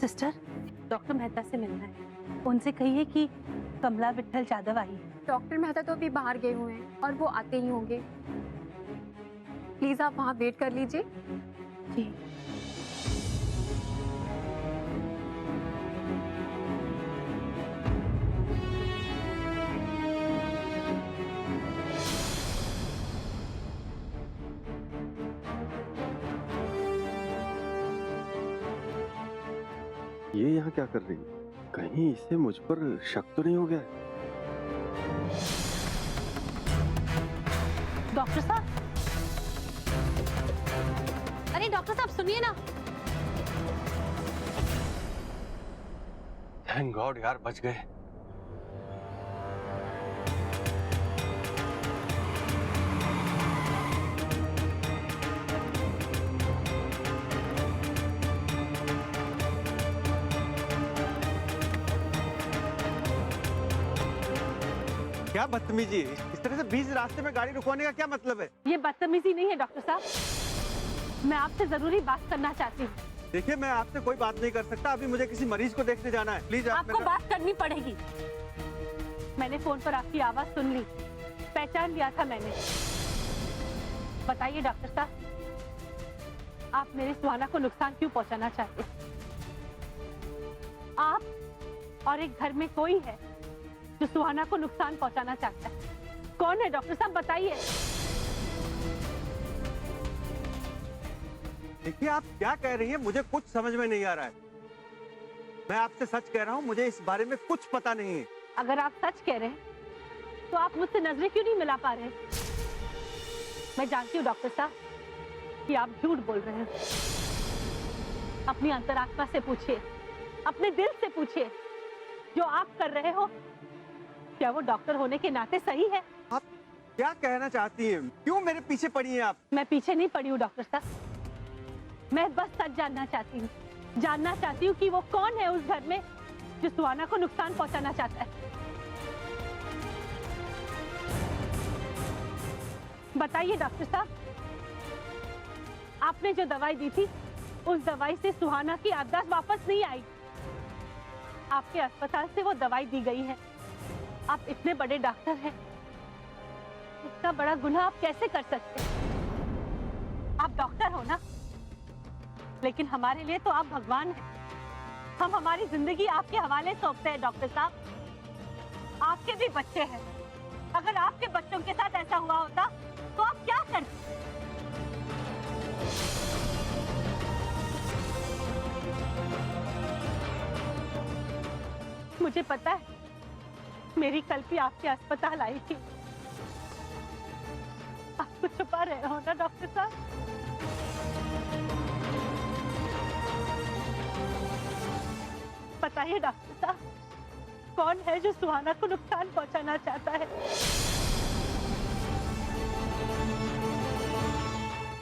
Sister, doctor Mehta से मिलना है। उनसे कहिए कि कमला विट्ठल जाधव आई है। डॉक्टर मेहता तो अभी बाहर गए हुए हैं और वो आते ही होंगे। प्लीज आप वहाँ वेट कर लीजिए। जी। ये यहाँ क्या कर रही है? कहीं इसे मुझ पर शक तो नहीं हो गया? डॉक्टर साहब, अरे डॉक्टर साहब सुनिए ना। थैंक गॉड यार, बच गए। क्या बदतमीजी है? इस तरह से बीच रास्ते में गाड़ी रुकवाने का क्या मतलब है? ये बदतमीजी नहीं है डॉक्टर साहब, मैं आपसे जरूरी बात करना चाहती हूँ। देखिए, मैं आपसे कोई बात नहीं कर सकता। अभी मुझे किसी मरीज को देखने जाना है। प्लीज आपको बात करनी पड़ेगी। मैंने फोन पर आपकी आवाज सुन ली, पहचान लिया था मैंने। बताइए डॉक्टर साहब, आप मेरे सुहाना को नुकसान क्यों पहुंचाना चाहते हैं? आप और एक घर में कोई है जो सुहाना को नुकसान पहुंचाना चाहता है। कौन है डॉक्टर साहब, बताइए। देखिए, आप क्या कह रही हैं, मुझे कुछ समझ में नहीं आ रहा है। मैं आपसे सच कह रहा हूँ, मुझे इस बारे में कुछ पता नहीं है। अगर आप सच कह रहे हैं तो आप मुझसे नजरें क्यों नहीं मिला पा रहे? मैं जानती हूँ डॉक्टर साहब कि आप झूठ बोल रहे हैं। अपनी अंतरात्मा से पूछिए, अपने दिल से पूछिए, जो आप कर रहे हो क्या वो डॉक्टर होने के नाते सही है? आप क्या कहना चाहती हैं? क्यों मेरे पीछे पड़ी हैं आप? मैं पीछे नहीं पड़ी हूँ डॉक्टर साहब, मैं बस सच जानना चाहती हूँ। जानना चाहती हूँ कि वो कौन है उस घर में जो सुहाना को नुकसान पहुंचाना चाहता है। बताइए डॉक्टर साहब, आपने जो दवाई दी थी उस दवाई से सुहाना की याददाश्त वापस नहीं आई। आपके अस्पताल से वो दवाई दी गई है। आप इतने बड़े डॉक्टर हैं, इतना बड़ा गुनाह आप कैसे कर सकते हैं? आप डॉक्टर हो ना, लेकिन हमारे लिए तो आप भगवान हैं। हम हमारी जिंदगी आपके हवाले सौंपते हैं डॉक्टर साहब। आपके भी बच्चे हैं। अगर आपके बच्चों के साथ ऐसा हुआ होता तो आप क्या करते? मुझे पता है, मेरी कल्पी आपके अस्पताल आई थी। आप कुछ छुपा रहे हो ना डॉक्टर साहब? बताइए डॉक्टर साहब, कौन है जो सुहाना को नुकसान पहुंचाना चाहता है?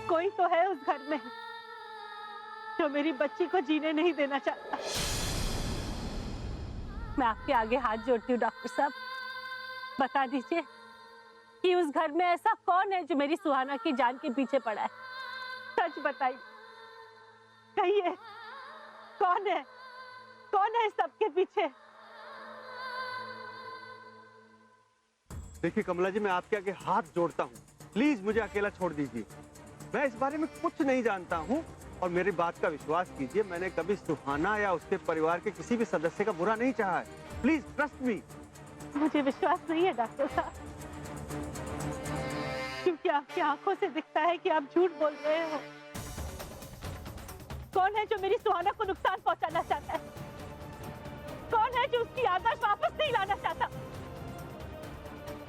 कोई तो है उस घर में जो मेरी बच्ची को जीने नहीं देना चाहता। मैं आपके आगे हाथ जोड़ती हूँ डॉक्टर साहब, बता दीजिए कि उस घर में ऐसा कौन है जो मेरी सुहाना की जान के पीछे पड़ा है? सच बताइए, कहिए कौन है? कौन है सबके पीछे? देखिए कमला जी, मैं आपके आगे हाथ जोड़ता हूँ, प्लीज मुझे अकेला छोड़ दीजिए। मैं इस बारे में कुछ नहीं जानता हूँ और मेरी बात का विश्वास कीजिए, मैंने कभी सुहाना या उसके परिवार के किसी भी सदस्य का बुरा नहीं चाहा है। Please trust me. मुझे विश्वास नहीं है डॉक्टर साहब, क्योंकि आपकी आंखों से दिखता है कि आप झूठ बोल रहे हो। कौन है जो मेरी सुहाना को नुकसान पहुंचाना चाहता है? कौन है जो उसकी याददाश्त वापस नहीं लाना चाहता?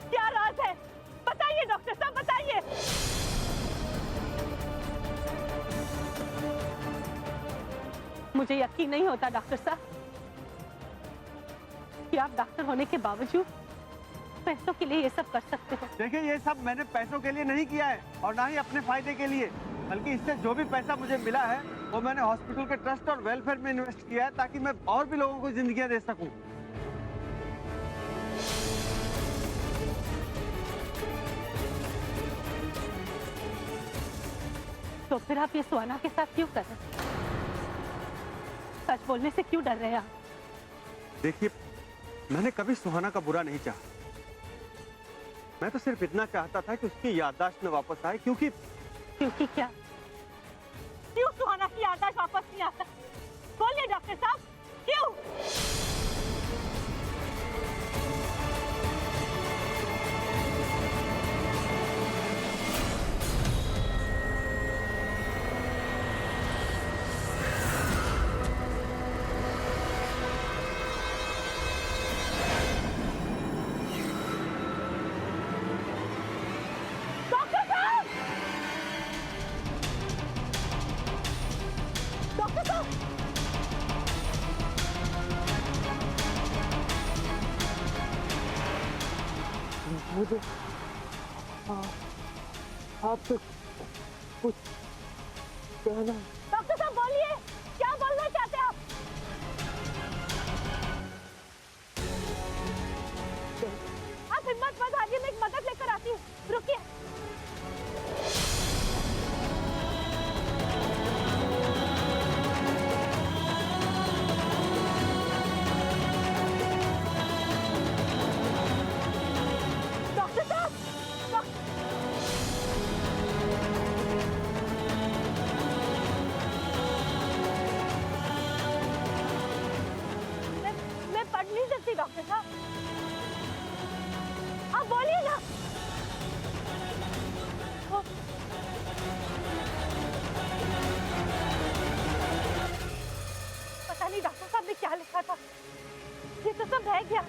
क्या राज है? बताइए डॉक्टर साहब, बताइए। मुझे यकीन नहीं होता डॉक्टर साहब कि आप डॉक्टर होने के बावजूद पैसों के लिए ये सब कर सकते हो। देखिए, ये सब मैंने पैसों के लिए नहीं किया है और ना ही अपने फायदे के लिए, बल्कि इससे जो भी पैसा मुझे मिला है वो मैंने हॉस्पिटल के ट्रस्ट और वेलफेयर में इन्वेस्ट किया है, ताकि मैं और भी लोगों को जिंदगियां दे सकूं। तो फिर आप ये सुहाना के साथ क्यों कर रहे हैं? सच बोलने से क्यों डर रहे हैं आप? देखिए, मैंने कभी सुहाना का बुरा नहीं चाहा। मैं तो सिर्फ इतना चाहता था कि उसकी याददाश्त में वापस आए, क्योंकि क्या? क्यों सुहाना की याददाश्त वापस नहीं आता? बोलिए डॉक्टर साहब, क्यों? मुझे आपसे कुछ कहना। डॉक्टर साहब बोलिए, क्या बोलना चाहते हैं आप? आप हिम्मत मत हारिए, मैं एक मदद लेकर आती हूँ, रुकिए। डॉक्टर साहब, मैं पढ़ नहीं सकती डॉक्टर साहब, आप बोलिए ना। पता नहीं डॉक्टर साहब ने क्या लिखा था, ये तो सब रह गया।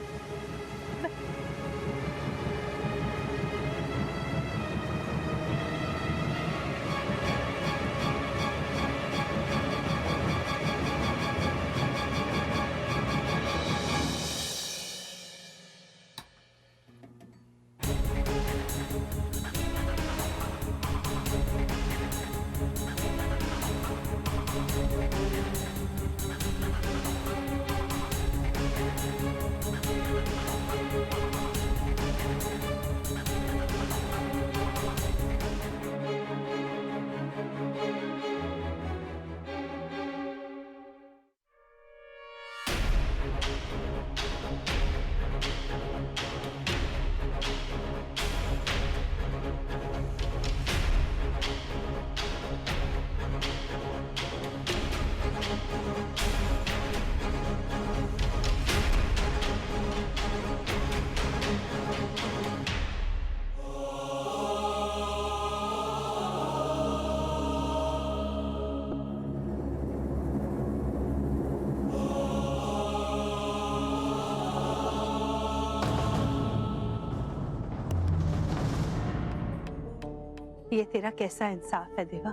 ये तेरा कैसा इंसाफ है देवा?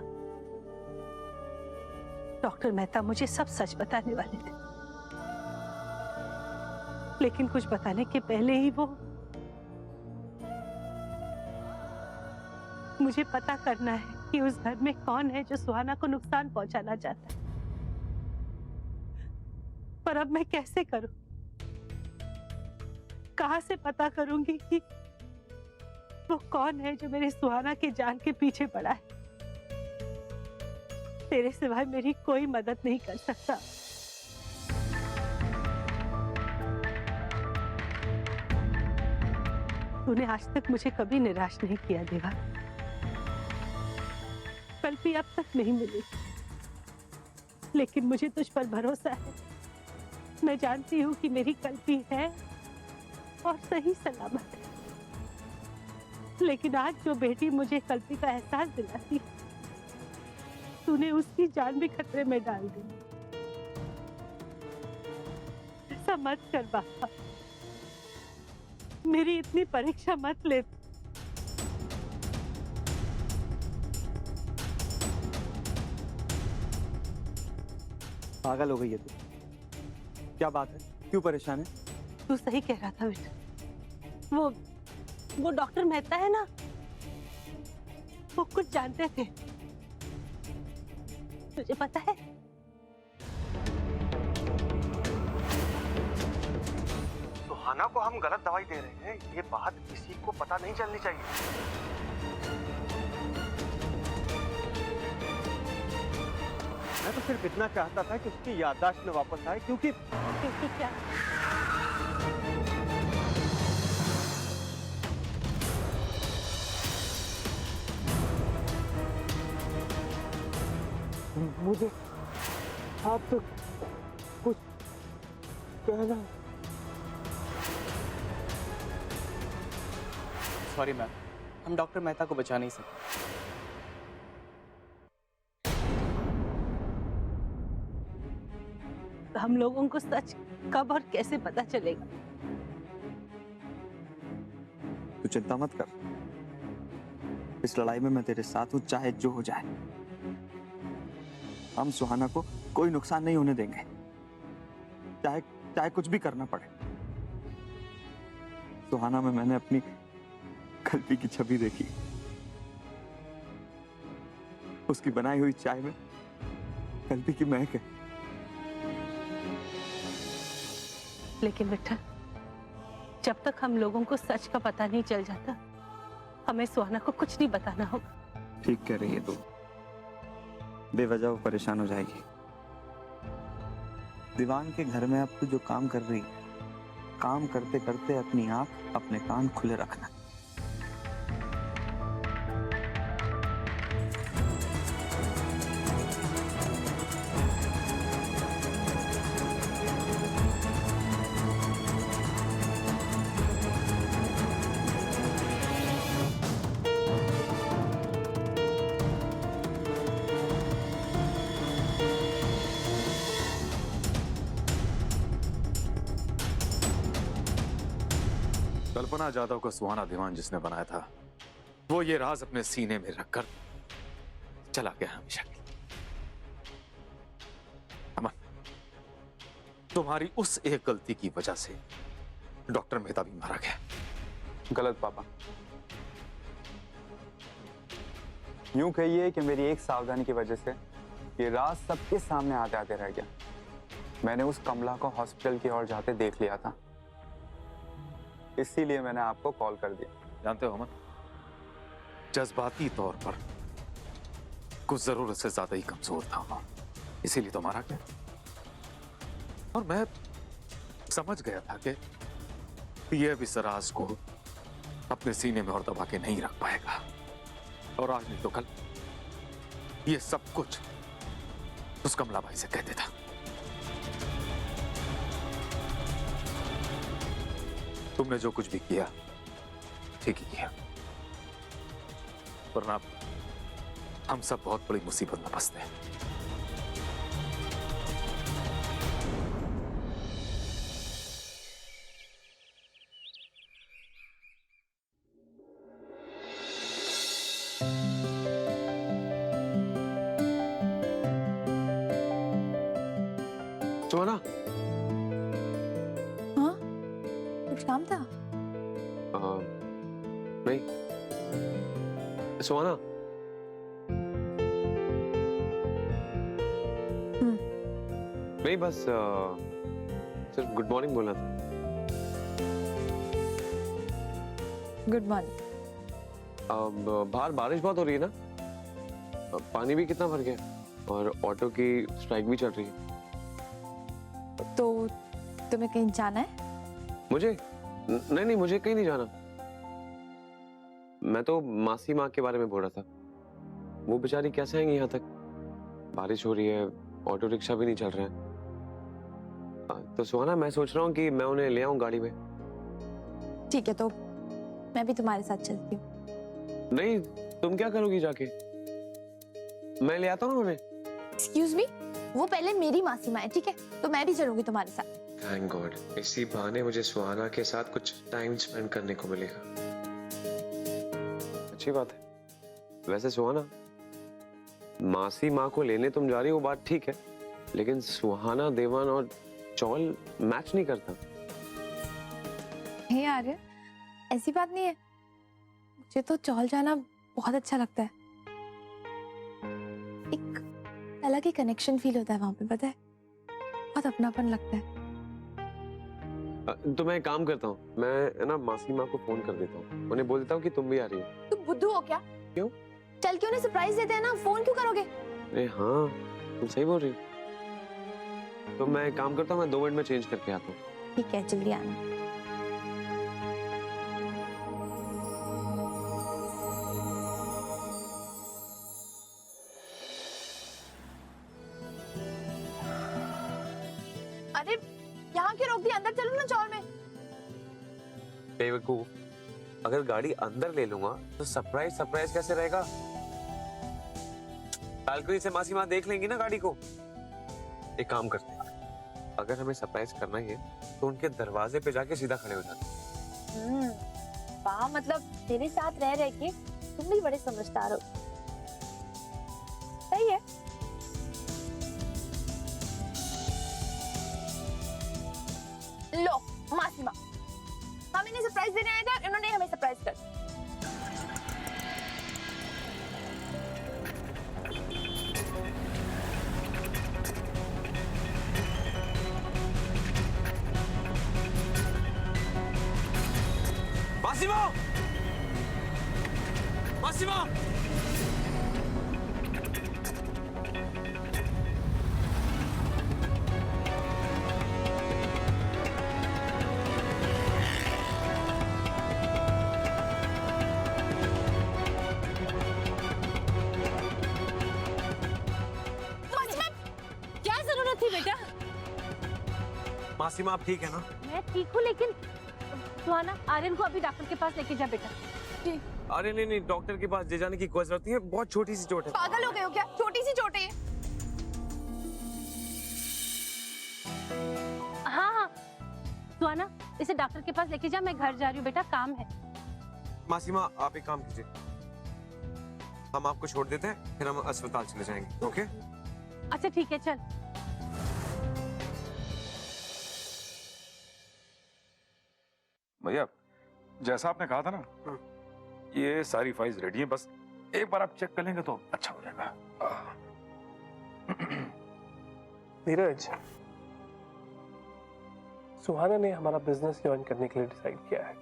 डॉक्टर मेहता मुझे सब सच बताने वाले थे, लेकिन कुछ बताने के पहले ही वो मुझे पता करना है कि उस घर में कौन है जो सुहाना को नुकसान पहुंचाना चाहता है। पर अब मैं कैसे करूं? कहां से पता करूंगी कि वो कौन है जो मेरे सुहाना की जान के पीछे पड़ा है? तेरे सिवाय मेरी कोई मदद नहीं कर सकता। तूने आज तक मुझे कभी निराश नहीं किया देवा। कल्पी अब तक नहीं मिली, लेकिन मुझे तुझ पर भरोसा है। मैं जानती हूँ कि मेरी कल्पी है और सही सलामत है। लेकिन आज जो बेटी मुझे कल्पी का एहसास दिलाती, तूने उसकी जान भी खतरे में डाल दी। ऐसा मत कर बाबा, मेरी इतनी परीक्षा मत ले। पागल हो गई है तू। क्या बात है, क्यों परेशान है? तू सही कह रहा था बेटा। वो डॉक्टर मेहता है ना, वो कुछ जानते थे। तुझे पता है, सुहाना को हम गलत दवाई दे रहे हैं, ये बात किसी को पता नहीं चलनी चाहिए। मैं तो सिर्फ इतना चाहता था कि उसकी याददाश्त में वापस आए, क्योंकि क्या? मुझे आपसे कुछ कहना। सॉरी मैम, हम डॉक्टर मेहता को बचा नहीं सकते। हम लोगों को सच कब और कैसे पता चलेगा? तू चिंता मत कर, इस लड़ाई में मैं तेरे साथ हूं, चाहे जो हो जाए। हम सुहाना को कोई नुकसान नहीं होने देंगे, चाहे चाहे कुछ भी करना पड़े। सुहाना में मैंने अपनी कल्पी की छवि देखी, उसकी बनाई हुई चाय में कल्पी की महक है। लेकिन विठल, जब तक हम लोगों को सच का पता नहीं चल जाता, हमें सुहाना को कुछ नहीं बताना होगा। ठीक कह रही है तू, बेवजह वो परेशान हो जाएगी। दीवान के घर में अब तू जो काम कर रही है, काम करते करते अपनी आंख अपने कान खुले रखना। कल्पना जाधव को सुहाना दीवान जिसने बनाया था, वो ये राज अपने सीने में रखकर चला गया हमेशा के लिए। अमन, तुम्हारी उस एक गलती की वजह से डॉक्टर मेहता भी मारा गया। गलत पापा, यूं कहिए कि मेरी एक सावधानी की वजह से ये राज सबके सामने आते आते रह गया। मैंने उस कमला को हॉस्पिटल की ओर जाते देख लिया था, इसीलिए मैंने आपको कॉल कर दिया। जानते हो अमन, जज्बाती तौर पर कुछ जरूरत से ज्यादा ही कमजोर था मैं, इसीलिए तो मारा गया। और मैं समझ गया था कि यह भी सराज को अपने सीने में और दबा के नहीं रख पाएगा, और आज नहीं तो कल ये सब कुछ उस कमला भाई से कह देता। तुमने जो कुछ भी किया ठीक ही किया, वरना हम सब बहुत बड़ी मुसीबत में फंसते हैं। सुहाना, कुछ काम था? नहीं सुहाना, नहीं बस सिर्फ गुड मॉर्निंग बोलना था। Good morning. बाहर बारिश बहुत हो रही है ना, पानी भी कितना भर गया, और ऑटो की स्ट्राइक भी चल रही है। तो तुम्हें कहीं जाना है? मुझे नहीं, मुझे कहीं नहीं जाना। मैं तो मासी माँ के बारे में बोल रहा था। वो बेचारी कैसे आएंगी यहाँ तक? बारिश हो रही है, ऑटो रिक्शा भी नहीं चल रहे हैं। तो सुहाना, मैं सोच रहा हूँ कि मैं उन्हें ले आऊँ गाड़ी में। ठीक है, तो मैं भी तुम्हारे साथ चलती हूँ। नहीं, तुम क्या करोगी जाके? मैं ले आता हूँ उन्हें। एक्सक्यूज मी, वो पहले मेरी मासी माँ है, ठीक है? तो मैं भी चलूंगी तुम्हारे साथ। थैंक गॉड, इसी बहाने मुझे सुहाना के साथ कुछ टाइम स्पेंड करने को मिलेगा। अच्छी बात है। वैसे सुहाना, मासी माँ को लेने तुम जा रही हो, बात ठीक है, लेकिन सुहाना, देवान और चौल मैच नहीं करता। हे यार, ऐसी बात नहीं है, मुझे तो चौल जाना बहुत अच्छा लगता है। एक अलग ही कनेक्शन फील होता है वहां पे, पता है? बहुत अपनापन लगता है। तो मैं एक काम करता हूँ, मैं ना मासी माँ को फोन कर देता हूँ, उन्हें बोल देता हूँ कि तुम भी आ रही हो। तुम बुद्धू हो क्या? क्यों? चल क्यों नहीं सरप्राइज देते हैं ना, फोन क्यों करोगे? अरे हाँ, तुम सही बोल रही हो। तो मैं एक काम करता हूँ, मैं 2 मिनट में चेंज करके आता हूँ। ठीक है, जल्दी आना। अरे यहाँ क्यों रोक दिया? अंदर चलो ना चौल में। बेवकूफ, अगर गाड़ी अंदर ले लूंगा तो सरप्राइज कैसे रहेगा? बालकनी से मासी माँ देख लेंगी ना गाड़ी को। एक काम करते हैं, अगर हमें सरप्राइज करना ही है तो उनके दरवाजे पे जाके सीधा खड़े हो जाते हैं। वाह, मतलब मेरे साथ रह रह के तुम भी बड़े समझदार हो। सही है। लो मासी माँ, हम इन्हें सरप्राइज देने आए थे और इन्होंने हमें सरप्राइज कर दिया। मासी माँ! मासी माँ! क्या जरूरत थी बेटा? मासी माँ, आप ठीक है ना? मैं ठीक हूँ, लेकिन सुहाना, आर्यन को अभी डॉक्टर के पास लेके जा बेटा। अरे नहीं, डॉक्टर के पास ले जाने की कोई जरूरत नहीं है, बहुत छोटी सी चोट है। पागल हो गए हो क्या? छोटी सी चोट है ये। हाँ, सुहाना, इसे डॉक्टर के पास लेके जा, मैं घर जा रही हूँ बेटा, काम है। मासी माँ, आप एक काम कीजिए, हम आपको छोड़ देते हैं, फिर हम अस्पताल चले जाएंगे। ओके? अच्छा ठीक है, चल। भैया, जैसा आपने कहा था ना, ये सारी फाइल्स रेडी हैं, बस एक बार आप चेक कर लेंगे तो अच्छा हो जाएगा। नीरज, सुहाना ने हमारा बिजनेस ज्वाइन करने के लिए डिसाइड किया है।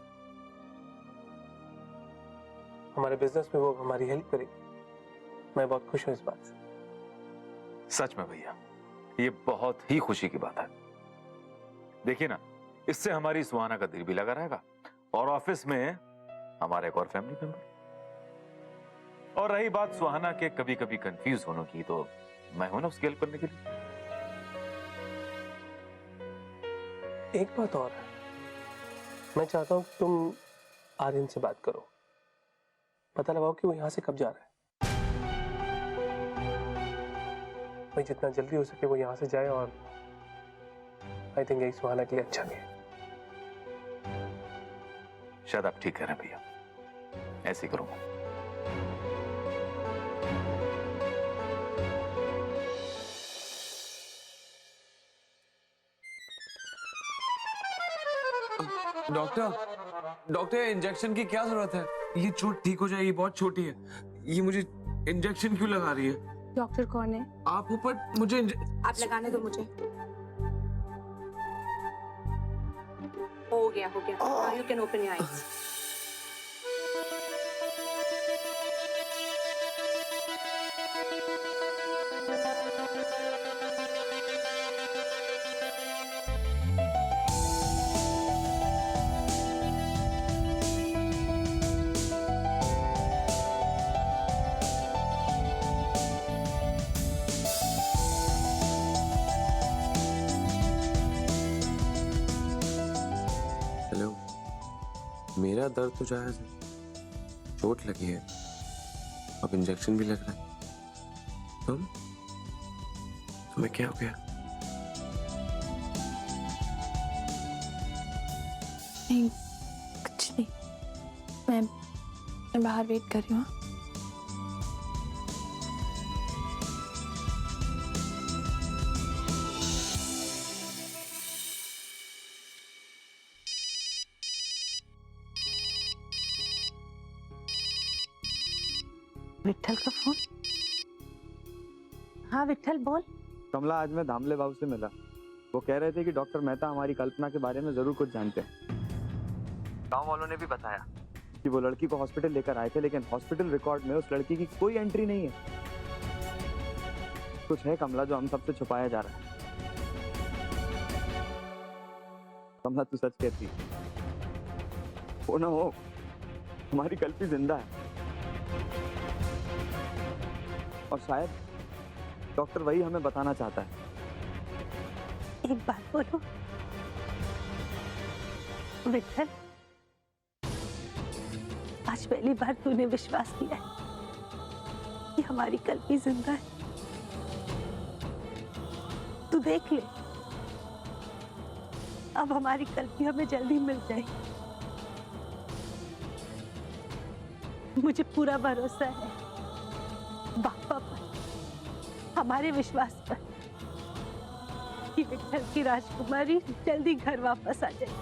हमारे बिजनेस में वो हमारी हेल्प करेगी। मैं बहुत खुश हूं इस बात से। सच में भैया, ये बहुत ही खुशी की बात है। देखिए ना, इससे हमारी सुहाना का दिल भी लगा रहेगा और ऑफिस में हमारा एक और फैमिली मेंबर। और रही बात सुहाना के कभी कभी कंफ्यूज होने की, तो मैं हूं ना उसकी हेल्प करने के लिए। एक बात और है, मैं चाहता हूं कि तुम आर्यन से बात करो, पता लगाओ कि वो यहां से कब जा रहा है। भाई जितना जल्दी हो सके वो यहां से जाए, और आई थिंक यही सुहाना के लिए अच्छा भी है। शायद आप ठीक कह रहे हैं भैया, ऐसे ही करूंगा। डॉक्टर, इंजेक्शन की क्या जरूरत है? ये चोट ठीक हो जाएगी, बहुत छोटी है। ये मुझे इंजेक्शन क्यों लगा रही है? डॉक्टर कौन है? आप ऊपर, मुझे आप लगाने दो मुझे। हो गया। Now you can open your eyes. Hello, मेरा दर्द तो जायज है, चोट लगी है, अब इंजेक्शन भी लग रहा है। तुम्हें क्या हो गया? नहीं, कुछ नहीं। मैं बाहर वेट कर रही हूँ। विट्ठल का फोन। हाँ विट्ठल, बोल। कमला, आज मैं धामले बाबू से मिला। वो कह रहे थे कि डॉक्टर मेहता हमारी कल्पना के बारे में जरूर कुछ जानते हैं। गांव वालों ने भी बताया कि वो लड़की को हॉस्पिटल लेकर आए थे, लेकिन हॉस्पिटल रिकॉर्ड में उस लड़की की कोई एंट्री नहीं है। कुछ है कमला जो हम सबसे छुपाया जा रहा है। कमला तू सच कहती है, वो ना हो हमारी कल्पी जिंदा है, और शायद डॉक्टर वही हमें बताना चाहता है। एक बात बोलो विठल, आज पहली बार तूने विश्वास किया है कि हमारी कल्पी जिंदा है। तू देख ले, अब हमारी कल्पी हमें जल्दी मिल जाएगी। मुझे पूरा भरोसा है बापा पर, हमारे विश्वास पर कि विठल की राजकुमारी जल्दी घर वापस आ जाएगी।